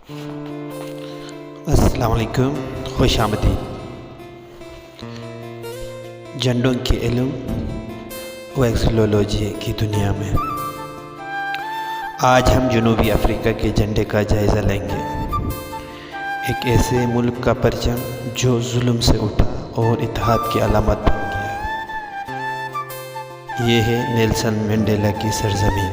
अस्सलाम वालेकुम, खुश आमदीद। झंडों के इल्म व एक्सोलॉजी की दुनिया में आज हम जनूबी अफ्रीका के झंडे का जायज़ा लेंगे। एक ऐसे मुल्क का परचम जो जुल्म से उठा और इत्तेहाद की अलामत बन गया। ये है नेल्सन मंडेला की सरज़मीन।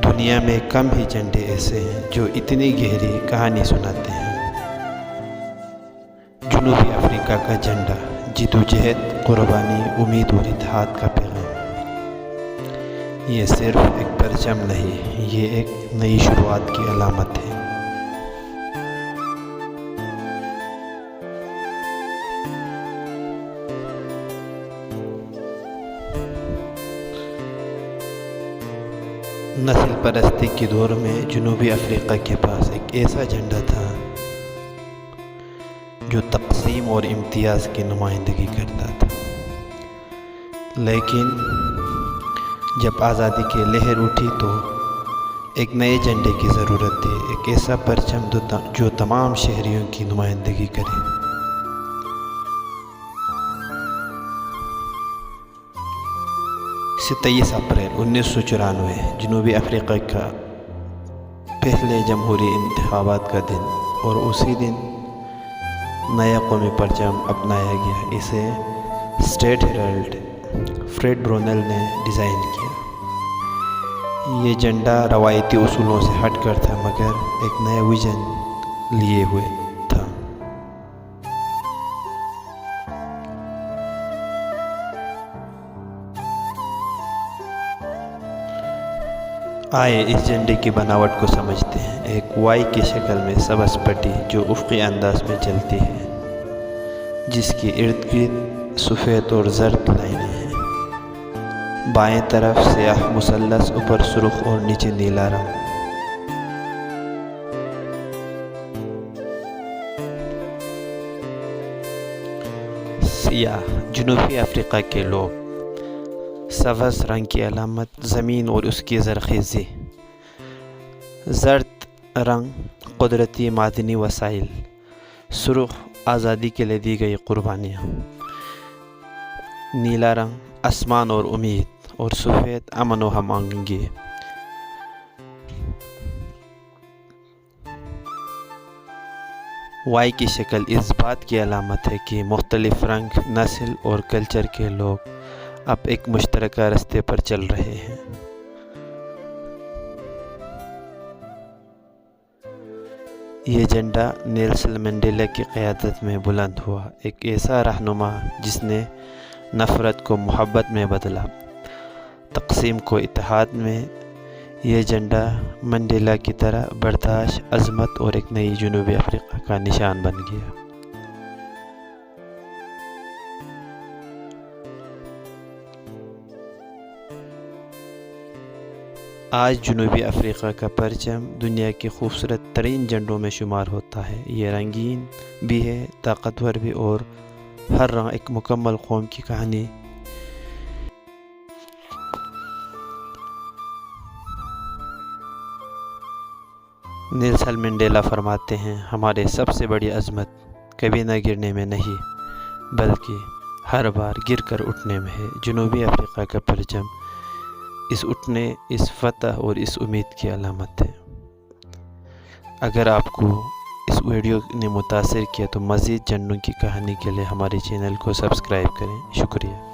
दुनिया में कम ही झंडे ऐसे हैं जो इतनी गहरी कहानी सुनाते हैं। जनूबी अफ्रीका का झंडा जिद्दोजहद, कुर्बानी, उम्मीद और इत्तेहाद का पैगाम। ये सिर्फ एक परचम नहीं, ये एक नई शुरुआत की अलामत है। नस्ल परस्ती के दौर में जनूबी अफ्रीका के पास एक ऐसा झंडा था जो तक़सीम और इम्तियाज़ की नुमाइंदगी करता था। लेकिन जब आज़ादी की लहर उठी तो एक नए झंडे की ज़रूरत थी, एक ऐसा परचम जो तमाम शहरियों की नुमाइंदगी करे। 27 अप्रैल 1994 जनूबी अफ्रीका का पहले जमहूरी इंतखाबात का दिन, और उसी दिन नया कौमी परचम अपनाया गया। इसे स्टेट हेरल्ड फ्रेड ब्रोनेल ने डिज़ाइन किया। ये झंडा रवायती उसूलों से हटकर था, मगर एक नया विजन लिए हुए था। आइए इस झंडे की बनावट को समझते हैं। एक वाई की शक्ल में सब्ज़ पट्टी जो उफ़क़ी अंदाज में चलती है, जिसके इर्द गिर्द सफ़ेद और ज़र्द लाइनें हैं। बाएं तरफ स्याह मुसल्लस, ऊपर सुर्ख और नीचे नीला रंग। सियाह जनूबी अफ्रीका के लोग, सब्ज़ रंग की अलामत ज़मीन और उसकी ज़रख़ेज़ी। ज़र्द रंग कुदरती मादनी वसाइल। सुर्ख आज़ादी के लिए दी गई कुर्बानियाँ। नीला रंग आसमान और उम्मीद, और सफ़ेद अमन व हमआहंगी। वाई की शक्ल इस बात की अलामत है कि मुख्तलिफ रंग, नस्ल और कल्चर के लोग अब एक मुश्तरका रास्ते पर चल रहे हैं। ये झंडा नेल्सन मंडेला की क़यादत में बुलंद हुआ, एक ऐसा रहनुमा जिसने नफ़रत को मोहब्बत में बदला, तक़सीम को इत्तेहाद में। यह झंडा मंडेला की तरह बर्दाश्त, अज़मत और एक नई जनूबी अफ्रीका का निशान बन गया। आज जनूबी अफ्रीका का परचम दुनिया के खूबसूरत तरीन झंडों में शुमार होता है। ये रंगीन भी है, ताकतवर भी, और हर रंग एक मुकम्मल कौम की कहानी। नेल्सन मंडेला फरमाते हैं, हमारे सबसे बड़ी अज़मत कभी न गिरने में नहीं, बल्कि हर बार गिर कर उठने में है। जनूबी अफ्रीका का परचम इस उठने, इस फतह और इस उम्मीद की अलामत है। अगर आपको इस वीडियो ने मुतासिर किया तो मज़ीद झंडों की कहानी के लिए हमारे चैनल को सब्सक्राइब करें। शुक्रिया।